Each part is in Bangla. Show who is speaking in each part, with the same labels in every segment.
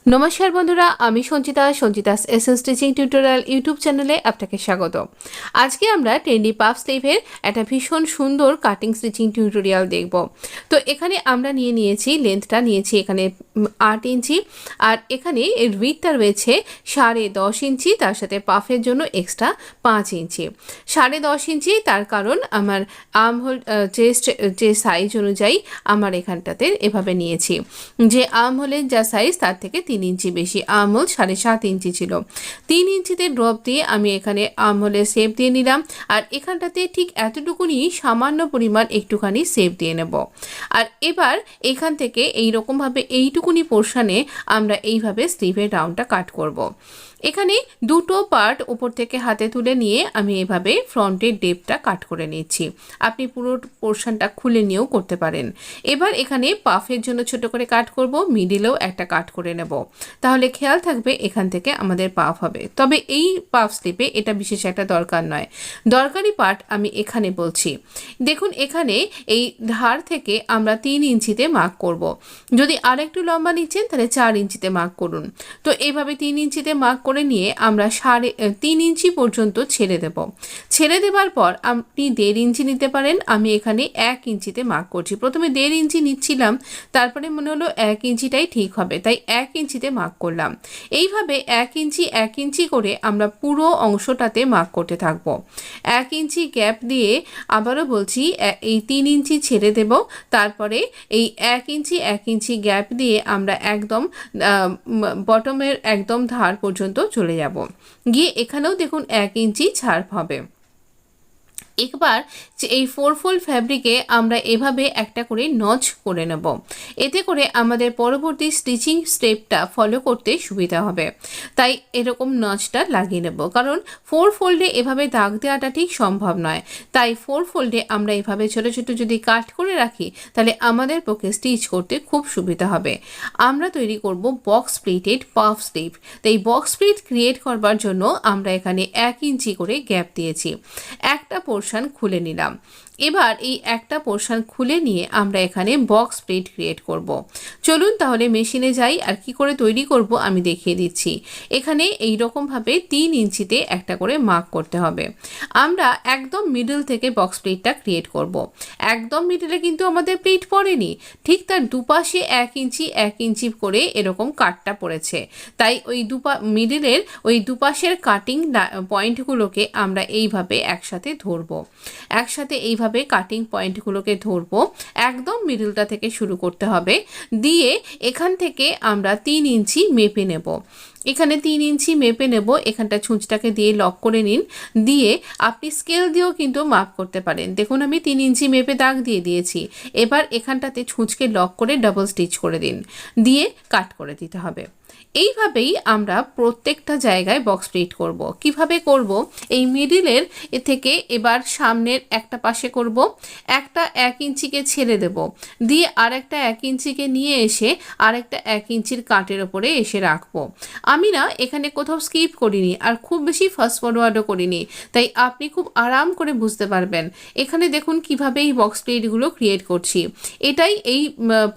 Speaker 1: নমস্কার বন্ধুরা, আমি Sanchita's SS stitching tutorial YouTube চ্যানেলে আপনাকে স্বাগত। আজকে আমরা ট্রেন্ডি পাফ স্লিভের একটা ভীষণ সুন্দর কাটিং স্টিচিং টিউটোরিয়াল দেখব। তো এখানে আমরা নিয়েছি লেন্থটা নিয়েছি এখানে 8 ইঞ্চি, আর এখানে এর উইডথটা রয়েছে 10.5 ইঞ্চি, তার সাথে পাফের জন্য এক্সট্রা 5 ইঞ্চি। 10.5 ইঞ্চি তার কারণ আমার আর্ম হোল চেস্ট যে সাইজ অনুযায়ী আমার এখানটাতে এভাবে নিয়েছি, যে আর্ম হোলের যা সাইজ তার থেকে 3 ইঞ্চি বেশি। আর্ম হোল 7.5 ইঞ্চি ছিল, 3 ইঞ্চিতে ড্রপ দিয়ে আমি এখানে আর্ম হোলের শেপ দিয়ে নিলাম, আর এখানটাতে ঠিক এতটুকুনি সামান্য পরিমাণ একটুখানি শেপ দিয়ে নেব। আর এবার এখান থেকে এইরকমভাবে এইটুকুনি পোর্শনে আমরা এইভাবে স্লিভের রাউন্ডটা কাট করব। এখানে দুটো পার্ট উপর থেকে হাতে তুলে নিয়ে আমি এভাবে ফ্রন্টের ডেপটা কাট করে নিচ্ছি। আপনি পুরো পোর্শনটা খুলে নিয়েও করতে পারেন। এবার এখানে পাফের জন্য ছোট করে কাট করব, মিডিলেও একটা কাট করে নেব, তাহলে খেয়াল থাকবে এখান থেকে আমাদের পাফ হবে। তবে এই পাফ স্লিপে এটা বিশেষ একটা দরকার নয়, দরকারি পার্ট আমি এখানে বলছি। দেখুন এখানে এই ধার থেকে আমরা 3 ইঞ্চিতে মার্ক করব। যদি আরেকটু লম্বা নিচ্ছেন তাহলে 4 ইঞ্চিতে মার্ক করুন। তো এইভাবে 3 ইঞ্চিতে মার্ক করে নিয়ে আমরা 3.5 ইঞ্চি পর্যন্ত ছেড়ে দেব। ছেড়ে দেওয়ার পর আপনি 1.5 ইঞ্চি নিতে পারেন। আমি এখানে 1 ইঞ্চিতে মার্ক করছি। প্রথমে 1.5 ইঞ্চি নিচ্ছিলাম, তারপরে মনে হলো 1 ইঞ্চিটাই ঠিক হবে, তাই 1 ইঞ্চিতে মার্ক করলাম। এইভাবে 1 ইঞ্চি করে আমরা পুরো অংশটাতে মার্ক করতে থাকবো। 1 ইঞ্চি গ্যাপ দিয়ে আবারও বলছি এই 3 ইঞ্চি ছেড়ে দেব, তারপরে এই 1 ইঞ্চি গ্যাপ দিয়ে আমরা একদম বটমের একদম ধার পর্যন্ত চলে যাব, গিয়ে এখানেও দেখুন 1 ইঞ্চি ছাড় হবে। একবার এই 4 ফোল্ড ফ্যাব্রিকে আমরা এভাবে একটা করে নচ করে নেব, এতে করে আমাদের পরবর্তী স্টিচিং স্টেপটা ফলো করতে সুবিধা হবে। তাই এরকম নচটা লাগিয়ে নেব, কারণ 4 ফোল্ডে এভাবে দাগ দেওয়াটা ঠিক সম্ভব নয়। তাই 4 ফোল্ডে আমরা এভাবে ছোট ছোট যদি কাট করে রাখি তাহলে আমাদের পক্ষে স্টিচ করতে খুব সুবিধা হবে। আমরা তৈরি করব বক্স প্লিটেড পাফ স্লিভ। তাই বক্স প্লিট ক্রিয়েট করবার জন্য আমরা এখানে 1 ইঞ্চি করে গ্যাপ দিয়েছি। একটা পোর্শন খুলে নিলাম। এবার এই একটা পোর্শন খুলে নিয়ে আমরা এখানে বক্স প্লিট ক্রিয়েট করব। চলুন তাহলে মেশিনে যাই, আর কি করে তৈরি করব আমি দেখিয়ে দিচ্ছি। এখানে এই রকমভাবে 3 ইঞ্চিতে একটা করে মার্ক করতে হবে। আমরা একদম মিডল থেকে বক্স প্লিটটা ক্রিয়েট করব। একদম মিডলে কিন্তু আমাদের প্লিট পড়েনি, ঠিক তার দুপাশে 1 ইঞ্চি করে এরকম কাটটা পড়েছে। তাই ওই মিডলের ওই দুপাশের কাটিং পয়েন্টগুলোকে আমরা এইভাবে একসাথে ধরবো। একসাথে এইভাবে কাটিং পয়েন্টগুলোকে ধরবো। একদম মিডলটা থেকে শুরু করতে হবে, দিয়ে এখান থেকে আমরা 3 ইঞ্চি মেপে নেব। এখানে 3 ইঞ্চি মেপে নেব। এখানটা ছুঁচটাকে দিয়ে লক করে নিন, দিয়ে আপনি স্কেল দিয়েও কিন্তু মাপ করতে পারেন। দেখুন আমি 3 ইঞ্চি মেপে দাগ দিয়ে দিয়েছি। এবার এখানটাতে ছুঁচকে লক করে ডাবল স্টিচ করে দিন, দিয়ে কাট করে দিতে হবে। এইভাবেই আমরা প্রত্যেকটা জায়গায় বক্স প্লিট করব। কিভাবে করব? এই মিডিলের থেকে এবার সামনের একটা পাশে করব, একটা 1 ইঞ্চিকে ছেড়ে দেব, দিয়ে আরেকটা 1 ইঞ্চিকে নিয়ে এসে আরেকটা 1 ইঞ্চির কাটের ওপরে এসে রাখবো। আমি না এখানে কোথাও স্কিপ করিনি, আর খুব বেশি ফাস্ট ফরওয়ার্ডও করিনি, তাই আপনি খুব আরাম করে বুঝতে পারবেন। এখানে দেখুন কিভাবে এই বক্স প্লিটগুলো ক্রিয়েট করছি। এটাই এই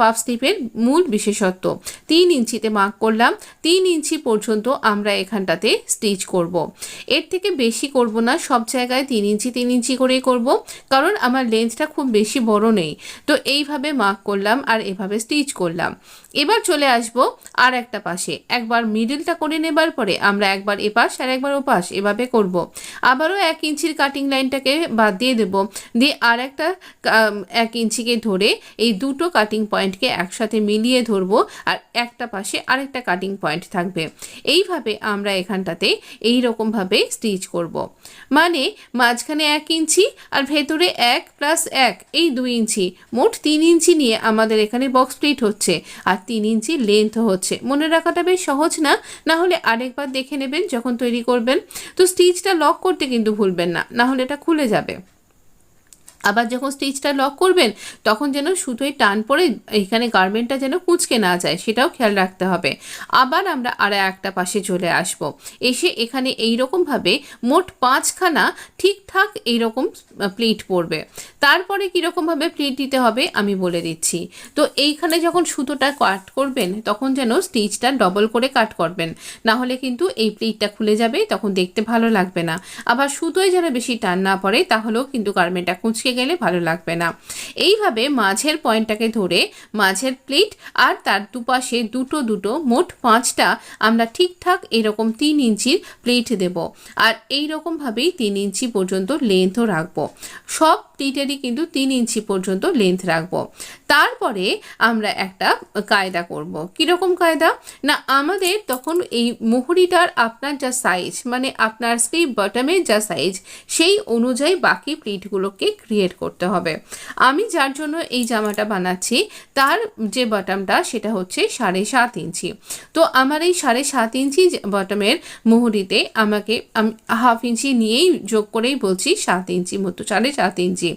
Speaker 1: পাফ স্লিভের মূল বিশেষত্ব। 3 ইঞ্চিতে মার্ক করলাম, 3 ইঞ্চি পর্যন্ত আমরা এখানটাতে স্টিচ করব। এর থেকে বেশি করব না, সব জায়গায় 3 ইঞ্চি করেই করব, কারণ আমার লেন্থটা খুব বেশি বড় নেই। তো এইভাবে মার্ক করলাম আর এভাবে স্টিচ করলাম। এবার চলে আসব আর একটা পাশে। একবার মিডলটা করে নেবার পরে আমরা একবার এপাশ আর একবার ওপাশ এভাবে করব। আবারও 1 ইঞ্চির কাটিং লাইনটাকে বাদ দিয়ে দেব, দিয়ে আর একটা 1 ইঞ্চিকে ধরে এই দুটো কাটিং পয়েন্টকে একসাথে মিলিয়ে ধরবো, আর একটা পাশে আরেকটা কাটিং পয়েন্ট থাকবে। এইভাবে আমরা এখানটাতে এই রকমভাবে স্টিচ করব। মানে মাঝখানে 1 ইঞ্চি আর ভেতরে 1 + 1 এই 2 ইঞ্চি, মোট 3 ইঞ্চি নিয়ে আমাদের এখানে বক্স প্লিট হচ্ছে, আর 3 ইঞ্চি লেন্থ হচ্ছে। মনে রাখাটা বেশ সহজ না? না হলে আরেকবার দেখে নেবেন যখন তৈরি করবেন। তো স্টিচটা লক করতে কিন্তু ভুলবেন না, না হলে এটা খুলে যাবে। আবার যখন স্টিচটা লক করবেন তখন যেন সুতোয় টান পড়ে এখানে গার্মেন্টটা যেন কুঁচকে না যায়, সেটাও খেয়াল রাখতে হবে। আবার আমরা আর একটা পাশে চলে আসব, এসে এখানে এইরকমভাবে মোট 5খানা ঠিকঠাক এইরকম প্লিট পড়বে। তারপরে কীরকমভাবে প্লিট দিতে হবে আমি বলে দিচ্ছি। তো এইখানে যখন সুতোটা কাট করবেন তখন যেন স্টিচটা ডবল করে কাট করবেন, না হলে কিন্তু এই প্লিটটা খুলে যাবে, তখন দেখতে ভালো লাগবে না। আবার সুতোয় যেন বেশি টান না পড়ে, তাহলেও কিন্তু গার্মেন্টটা কুঁচকে গেলে ভালো লাগবে না। এইভাবে মাঝের পয়েন্টটাকে ধরে মাঝের প্লিট আর তার দুপাশে দুটো মোট 5টা আমরা ঠিকঠাক এরকম 3 ইঞ্চির প্লিট দেব। আর এইরকমভাবেই 3 ইঞ্চি পর্যন্ত লেন্থও রাখবো। সব প্লিটেরই কিন্তু 3 ইঞ্চি পর্যন্ত লেন্থ রাখবো। তারপরে আমরা একটা কায়দা করব। কীরকম কায়দা না, আমাদের তখন এই মুহুরিটার আপনার যা সাইজ, মানে আপনার স্লিভ বটমের যা সাইজ, সেই অনুযায়ী বাকি প্লিটগুলোকে ক্রিয়েট করতে হবে। আমি যার জন্য এই জামাটা বানাচ্ছি তার যে বটমটা সেটা হচ্ছে 7.5 ইঞ্চি। তো আমার এই 7.5 ইঞ্চি বটমের মুহুরিতে আমাকে আমি হাফ ইঞ্চি নিয়েই যোগ করেই বলছি 7 ইঞ্চি মতো, 7.5 ইঞ্চি।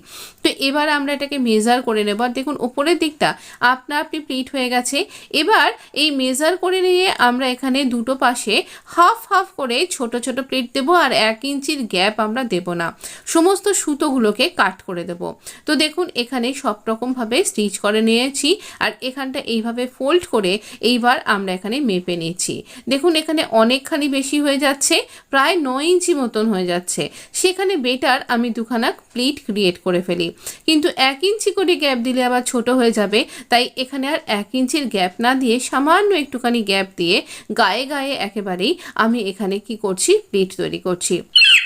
Speaker 1: তো এবার আমরা এটাকে মেজার করে নেব। আর দেখুন উপরের দিকটা আপনা আপনি প্লিট হয়ে গেছে। এবার এই মেজার করে নিয়ে আমরা এখানে দুটো পাশে হাফ হাফ করে ছোট ছোট প্লিট দেব, আর 1 ইঞ্চির গ্যাপ আমরা দেব না। সমস্ত সুতোগুলোকে কাট করে দেব। তো দেখুন এখানে সব রকমভাবে স্টিচ করে নিয়েছি, আর এখানটা এইভাবে ফোল্ড করে এইবার আমরা এখানে মেপে নিচ্ছি। দেখুন এখানে অনেকখানি বেশি হয়ে যাচ্ছে, প্রায় 9 ইঞ্চি মতন হয়ে যাচ্ছে। সেখানে বেটার আমি দুখানা প্লিট ক্রিয়েট করে ফেলি, কিন্তু 1 ইঞ্চি করে গ্যাপ দিলে আবার ছোট হয়ে যাবে। তাই এখানে আর 1 ইঞ্চির গ্যাপ না দিয়ে সামান্য একটুখানি গ্যাপ দিয়ে গায়ে গায়ে একেবারেই আমি এখানে কি করছি, প্লিট তৈরি করছি।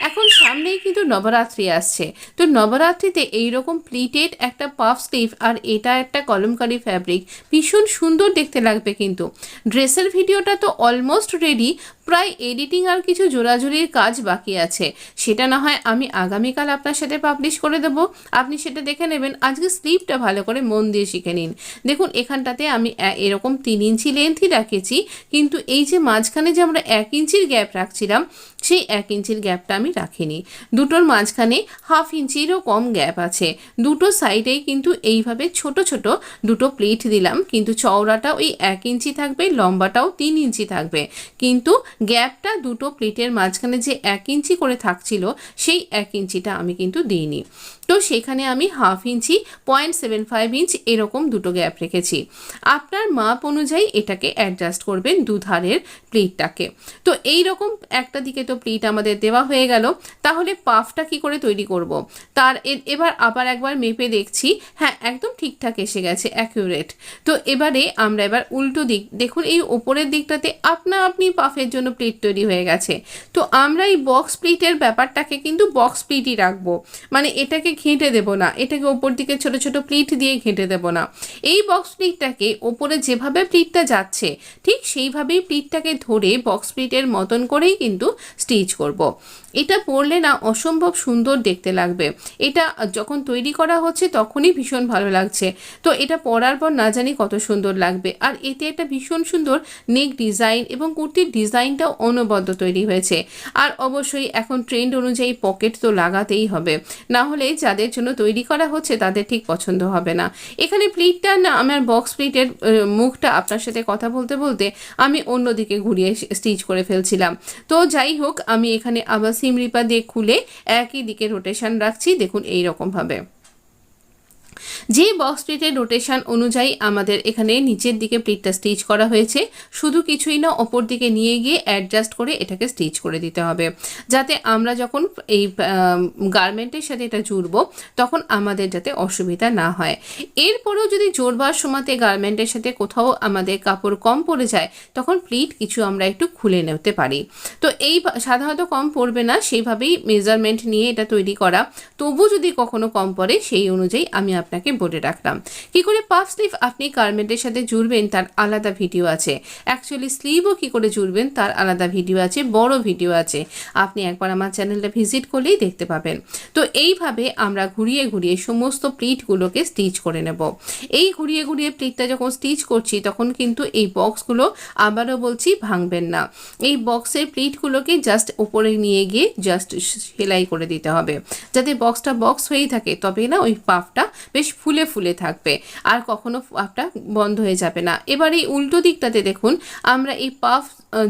Speaker 1: এখন সামনেই কিন্তু নবরাত্রি আসছে। তো নবরাত্রিতে এইরকম প্লিটেড একটা পাফ স্লিভ আর এটা একটা কলমকারি ফ্যাব্রিক ভীষণ সুন্দর দেখতে লাগবে। কিন্তু ড্রেসের ভিডিওটা তো অলমোস্ট রেডি, প্রায় এডিটিং আর কিছু জোড়াজুড়ির কাজ বাকি আছে। সেটা না হয় আমি আগামীকাল আপনার সাথে পাবলিশ করে দেবো, আপনি সেটা দেখে নেবেন। আজকে স্লিভটা ভালো করে মন দিয়ে শিখে নিন। দেখুন এখানটাতে আমি এরকম 3 ইঞ্চি লেন্থই রাখেছি, কিন্তু এই যে মাঝখানে যে আমরা 1 ইঞ্চির গ্যাপ রাখছিলাম সেই 1 ইঞ্চির গ্যাপটা আমি রাখিনি। দুটোর মাঝখানে হাফ ইঞ্চিরও কম গ্যাপ আছে। দুটো সাইডেই কিন্তু এইভাবে ছোট ছোট দুটো প্লিট দিলাম, কিন্তু চওড়াটা ওই 1 ইঞ্চি থাকবে, লম্বাটাও 3 ইঞ্চি থাকবে। কিন্তু গ্যাপটা দুটো প্লিটের মাঝখানে যে 1 ইঞ্চি করে থাকছিল সেই 1 ইঞ্চিটা আমি কিন্তু দিইনি। তো সেখানে আমি হাফ ইঞ্চি 0.75 ইঞ্চ এরকম দুটো গ্যাপ রেখেছি। আপনার মাপ অনুযায়ী এটাকে অ্যাডজাস্ট করবেন দুধারের প্লিটটাকে। তো এই রকম একটা দিকে তো প্লিট আমাদের দেওয়া হয়ে গেল। তাহলে পাফটা কি করে তৈরি করব তার এবার আবার একবার মেপে দেখছি, হ্যাঁ একদম ঠিকঠাক এসে গেছে, অ্যাকিউরেট। তো এবারে আমরা এবার উল্টো দিক দেখুন, এই ওপরের দিকটাতে আপনা আপনি পাফের জন্য প্লিট তৈরি হয়ে গেছে। তো আমরা এই বক্স প্লিটের ব্যাপারটাকে কিন্তু বক্স প্লিটই রাখবো, মানে এটাকে ঘেঁটে দেব না, এটাকে ওপর দিকে ছোট ছোট প্লিট দিয়ে ঘেঁটে দেব না। এই বক্স প্লিটটাকে ওপরে যেভাবে প্লিটটা যাচ্ছে ঠিক সেইভাবেই প্লিটটাকে ধরে বক্স প্লিটের মতন করেই কিন্তু স্টিচ করব। এটা পরলে না অসম্ভব সুন্দর দেখতে লাগবে। এটা যখন তৈরি করা হচ্ছে তখনই ভীষণ ভালো লাগছে। তো এটা পরার পর না জানি কত সুন্দর লাগবে। আর এতে একটা ভীষণ সুন্দর নেক ডিজাইন এবং কুর্তির ডিজাইনটাও অনবদ্য তৈরি হয়েছে। আর অবশ্যই এখন ট্রেন্ড অনুযায়ী পকেট তো লাগাতেই হবে, না হলে যাদের জন্য তৈরি করা হচ্ছে তাদের ঠিক পছন্দ হবে না। এখানে প্লিটটা না, আমার বক্স প্লিটের মুখটা আপনার সাথে কথা বলতে বলতে আমি অন্যদিকে ঘুরিয়ে স্টিচ করে ফেলছিলাম। তো যাই হোক, আমি এখানে আবার সিমরিপা দিয়ে খুলে একই দিকে রোটেশন রাখছি। দেখুন এই রকমভাবে যে বক্স প্লিটের রোটেশন অনুযায়ী আমাদের এখানে নিচের দিকে প্লিটটা স্টিচ করা হয়েছে, শুধু কিছুই না ওপর দিকে নিয়ে গিয়ে অ্যাডজাস্ট করে এটাকে স্টিচ করে দিতে হবে, যাতে আমরা যখন এই গার্মেন্টের সাথে এটা জুড়বো তখন আমাদের যাতে অসুবিধা না হয়। এরপরেও যদি জোড়বার সময়তে গার্মেন্টের সাথে কোথাও আমাদের কাপড় কম পড়ে যায় তখন প্লিট কিছু আমরা একটু খুলে নিতে পারি। তো এই সাধারণত কম পড়বে না, সেইভাবেই মেজারমেন্ট নিয়ে এটা তৈরি করা। তবু যদি কখনো কম পড়ে সেই অনুযায়ী আমি আপনাকে বলে রাখলাম। কি করে পাফ স্লিভ আপনি গার্মেন্টের সাথে জুড়বেন তার আলাদা ভিডিও আছে, অ্যাকচুয়ালি স্লিভও কি করে জুড়বেন তার আলাদা ভিডিও আছে, বড় ভিডিও আছে, আপনি একবার আমার চ্যানেলটা ভিজিট করলেই দেখতে পাবেন। তো এইভাবে আমরা ঘুরিয়ে ঘুরিয়ে সমস্ত প্লিটগুলোকে স্টিচ করে নেব। এই ঘুরিয়ে ঘুরিয়ে প্লিটটা যখন স্টিচ করছি তখন কিন্তু এই বক্সগুলো, আবারও বলছি, ভাঙবেন না। এই বক্সের প্লিটগুলোকে জাস্ট উপরে নিয়ে গিয়ে জাস্ট সেলাই করে দিতে হবে, যাতে বক্সটা বক্স হয়েই থাকে, তবে না ওই পাফটা বেশ ফুলে ফুলে থাকবে আর কখনো পাফটা বন্ধ হয়ে যাবে না। এবার এই উল্টো দিকটাতে দেখুন, আমরা এই পাফ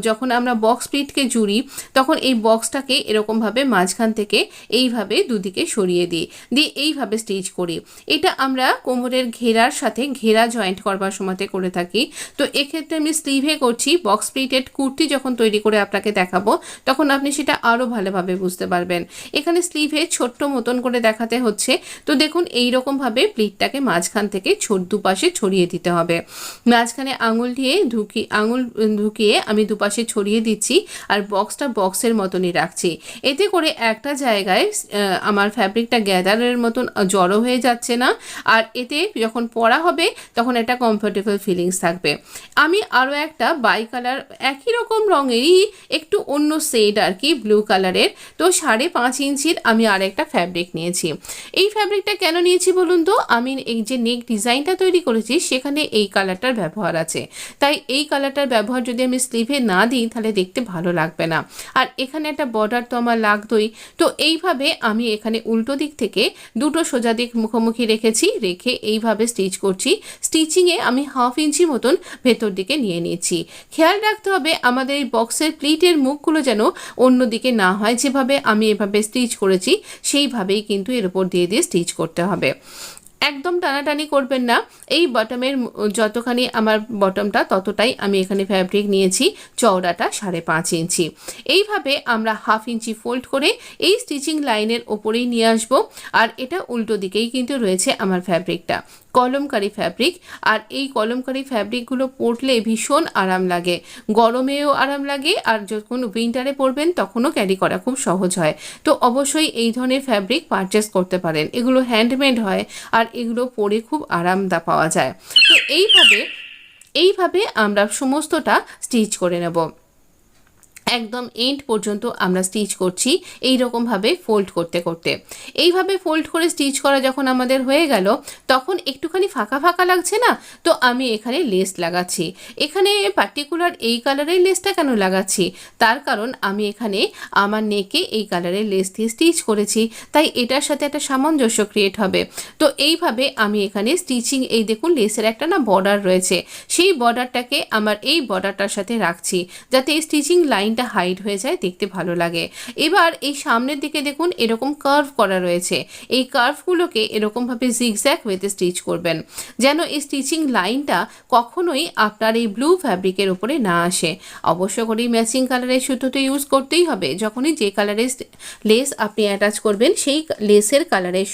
Speaker 1: যখন আমরা বক্স প্লিটকে জুড়ি তখন এই বক্সটাকে এরকমভাবে মাঝখান থেকে এইভাবে দুদিকে সরিয়ে দিই, দিয়ে এইভাবে স্টিচ করি। এটা আমরা কোমরের ঘেরার সাথে ঘেরা জয়েন্ট করবার সময়তে করে থাকি। তো এক্ষেত্রে আমি স্লিভে করছি। বক্স প্লিটেড কুর্তি যখন তৈরি করে আপনাকে দেখাবো তখন আপনি সেটা আরও ভালোভাবে বুঝতে পারবেন। এখানে স্লিভে ছোট্ট মতন করে দেখাতে হচ্ছে। তো দেখুন এইরকমভাবে প্লিটটাকে মাঝখান থেকে দুপাশে ছড়িয়ে দিতে হবে। মাঝখানে আঙুল ঢুকিয়ে আমি দুপাশে ছড়িয়ে দিচ্ছি আর বক্সটা বক্সের মতনই রাখছি। এতে করে একটা জায়গায় আমার ফ্যাব্রিকটা গ্যাদারের মতন জড়ো হয়ে যাচ্ছে না, আর এতে যখন পরা হবে তখন একটা কমফোর্টেবল ফিলিংস থাকবে। আমি আরও একটা বাই কালার একই রকম রঙেরই একটু অন্য শেড আর কি, ব্লু কালারের। তো 5.5 ইঞ্চির আমি আর একটা ফ্যাব্রিক নিয়েছি। এই ফ্যাব্রিকটা কেন নিয়েছি বলুন তো, আমি এই যে নেক ডিজাইনটা তৈরি করেছি সেখানে এই কালারটার ব্যবহার আছে, তাই এই কালারটার ব্যবহার যদি আমি স্লিভে না দিই তাহলে দেখতে ভালো লাগবে না। আর এখানে একটা বর্ডার তো আমার লাগতোই। তো এইভাবে আমি এখানে উল্টো দিক থেকে দুটো সোজা দিক মুখোমুখি রেখে এইভাবে স্টিচ করছি। স্টিচিংয়ে আমি 1/2 ইঞ্চি মতন ভেতর দিকে নিয়ে নিচ্ছি। খেয়াল রাখতে হবে আমাদের এই বক্সের প্লিটের মুখগুলো যেন অন্য দিকে না হয়, যেভাবে আমি এভাবে স্টিচ করেছি সেইভাবেই কিন্তু এর উপর দিয়ে দিয়ে স্টিচ করতে হবে। একদম টানাটানি করবেন না। এই বটমের যতখানি আমার বটমটা ততটাই আমি এখানে ফ্যাব্রিক নিয়েছি, চওড়াটা 5.5 ইঞ্চি। এইভাবে আমরা 1/2 ইঞ্চি ফোল্ড করে এই স্টিচিং লাইনের ওপরেই নিয়ে আসব। আর এটা উল্টো দিকেই কিন্তু রয়েছে আমার ফ্যাব্রিকটা, কলমকারি ফ্যাব্রিক। আর এই কলমকারি ফ্যাব্রিকগুলো পরলে ভীষণ আরাম লাগে, গরমেও আরাম লাগে, আর যখন উইন্টারে পরবেন তখনও ক্যারি করা খুব সহজ হয়। তো অবশ্যই এই ধরনের ফ্যাব্রিক পারচেস করতে পারেন, এগুলো হ্যান্ডমেড হয় আর এগুলো পরে খুব আরামদা পাওয়া যায়। তো এইভাবে আমরা সমস্তটা স্টিচ করে নেব। একদম এন্ড পর্যন্ত আমরা স্টিচ করছি এই রকমভাবে ফোল্ড করতে করতে। এইভাবে ফোল্ড করে স্টিচ করা যখন আমাদের হয়ে গেল তখন একটুখানি ফাঁকা ফাঁকা লাগছে না, তো আমি এখানে লেস লাগাচ্ছি। এখানে পার্টিকুলার এই কালারের লেসটা কেন লাগাচ্ছি, তার কারণ আমি এখানে আমার নেকে এই কালারের লেস দিয়ে স্টিচ করেছি, তাই এটার সাথে একটা সামঞ্জস্য ক্রিয়েট হবে। তো এইভাবে আমি এখানে স্টিচিং, এই দেখুন লেসের একটা না বর্ডার রয়েছে, সেই বর্ডারটাকে আমার এই বর্ডারটার সাথে রাখছি যাতে এই স্টিচিং লাইন হাইড হয়ে যায়, দেখতে ভালো লাগে। এবার এই সামনের দিকে দেখুন এরকম কার্ভ করা রয়েছে, এই কার্ভগুলোকে এরকমভাবে জিগজ্যাগ ওয়েতে স্টিচ করবেন যেন এই স্টিচিং লাইনটা কখনোই আপনার এই ব্লু ফ্যাব্রিকের উপরে না আসে। অবশ্য করেই ম্যাচিং কালারের সুতো তো ইউজ করতেই হবে, যখনই যে কালারের লেস আপনি অ্যাটাচ করবেন সেই লেসের কালারের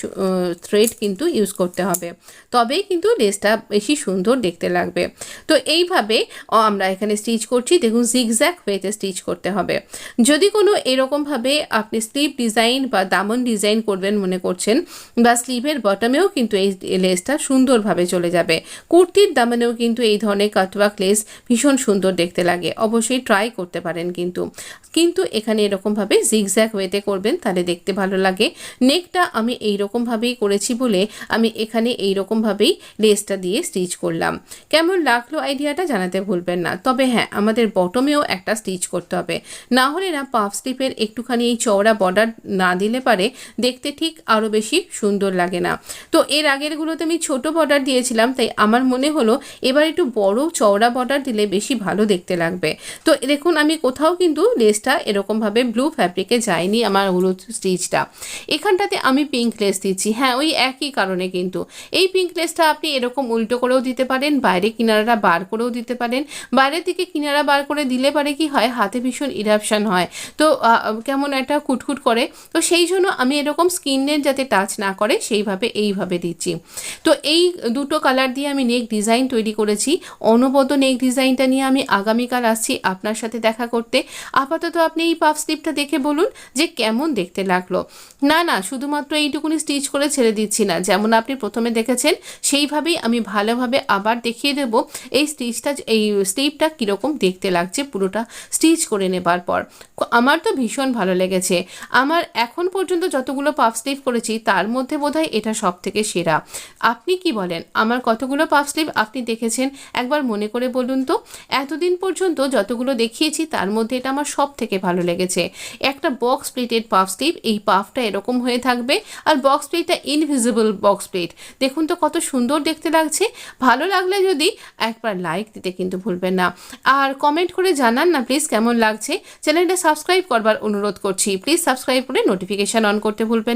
Speaker 1: থ্রেড কিন্তু ইউজ করতে হবে, তবেই কিন্তু লেসটা বেশি সুন্দর দেখতে লাগবে। তো এইভাবে আমরা এখানে স্টিচ করছি, দেখুন জিগজ্যাগ ওয়েতে স্টিচ করতে হবে। যদি কোনো এরকমভাবে আপনি স্লিভ ডিজাইন বা দামন ডিজাইন করবেন মনে করছেন, বা স্লিভের বটমেও কিন্তু এই লেসটা সুন্দরভাবে চলে যাবে। কুর্তির দামনেও কিন্তু এই ধরনের কাটওয়ার্ক লেস ভীষণ সুন্দর দেখতে লাগে, অবশ্যই ট্রাই করতে পারেন। কিন্তু এখানে এরকমভাবে জিগজ্যাগ ওয়েতে করবেন, তাহলে দেখতে ভালো লাগে। নেকটা আমি এইরকমভাবেই করেছি বলে আমি এখানে এইরকমভাবেই লেসটা দিয়ে স্টিচ করলাম। কেমন লাগলো আইডিয়াটা জানাতে ভুলবেন না। তবে হ্যাঁ, আমাদের বটমেও একটা স্টিচ করতে হবে, না হলে না পাফ স্লিপের একটুখানি এই চওড়া বর্ডার না দিলে পারে দেখতে ঠিক আরও বেশি সুন্দর লাগে না। তো এর আগেরগুলোতে আমি ছোট বর্ডার দিয়েছিলাম, তাই আমার মনে হলো এবার একটু বড় চওড়া বর্ডার দিলে বেশি ভালো দেখতে লাগবে। তো দেখুন আমি কোথাও কিন্তু লেসটা এরকমভাবে ব্লু ফ্যাব্রিকে যায়নি, আমার হলুদ স্টিচটা এখানটাতে আমি পিঙ্ক লেস দিচ্ছি। হ্যাঁ, ওই একই কারণে কিন্তু এই পিঙ্ক লেসটা আপনি এরকম উল্টো করেও দিতে পারেন, বাইরে কিনারাটা বার করেও দিতে পারেন। বাইরের দিকে কিনারা বার করে দিলে পারে কি হয়, হাতে ভীষণ ইরাপশান হয়, তো কেমন একটা কুটকুট করে, তো সেই জন্য আমি এরকম স্কিনের যাতে টাচ না করে সেইভাবে এইভাবে দিচ্ছি। তো এই দুটো কালার দিয়ে আমি নেক ডিজাইন তৈরি করেছি। অনবদ্য নেক ডিজাইনটা নিয়ে আমি আগামীকাল আসছি আপনার সাথে দেখা করতে। আপাতত আপনি এই পাফ স্লিভটা দেখে বলুন যে কেমন দেখতে লাগলো। না শুধুমাত্র এইটুকুনি স্টিচ করে ছেড়ে দিচ্ছি না, যেমন আপনি প্রথমে দেখেছেন সেইভাবেই আমি ভালোভাবে আবার দেখিয়ে দেব এই স্লিভটা কীরকম দেখতে লাগছে পুরোটা স্টিচ করে নেবার পর। আমার তো ভীষণ ভালো লেগেছে। আমার এখন পর্যন্ত যতগুলো পাফ স্লিভ করেছি তার মধ্যে বোধহয় এটা সব থেকে সেরা। আপনি কি বলেন, আমার কতগুলো পাফ স্লিভ আপনি দেখেছেন একবার মনে করে বলুন তো। এতদিন পর্যন্ত যতগুলো দেখিয়েছি তার মধ্যে এটা আমার সব থেকে ভালো লেগেছে। একটা বক্স প্লেটেড পাফ স্লিভ, এই পাফটা এরকম হয়ে থাকবে আর বক্স প্লেটটা ইনভিজিবল বক্স প্লেট। দেখুন তো কত সুন্দর দেখতে লাগছে। ভালো লাগলে যদি একবার লাইক দিতে কিন্তু ভুলবেন না, আর কমেন্ট করে জানান না প্লিজ কেমন লাগছে। চ্যানেলটা সাবস্ক্রাইব করবার অনুরোধ করছি, প্লিজ সাবস্ক্রাইব করে নোটিফিকেশান অন করতে ভুলবেন।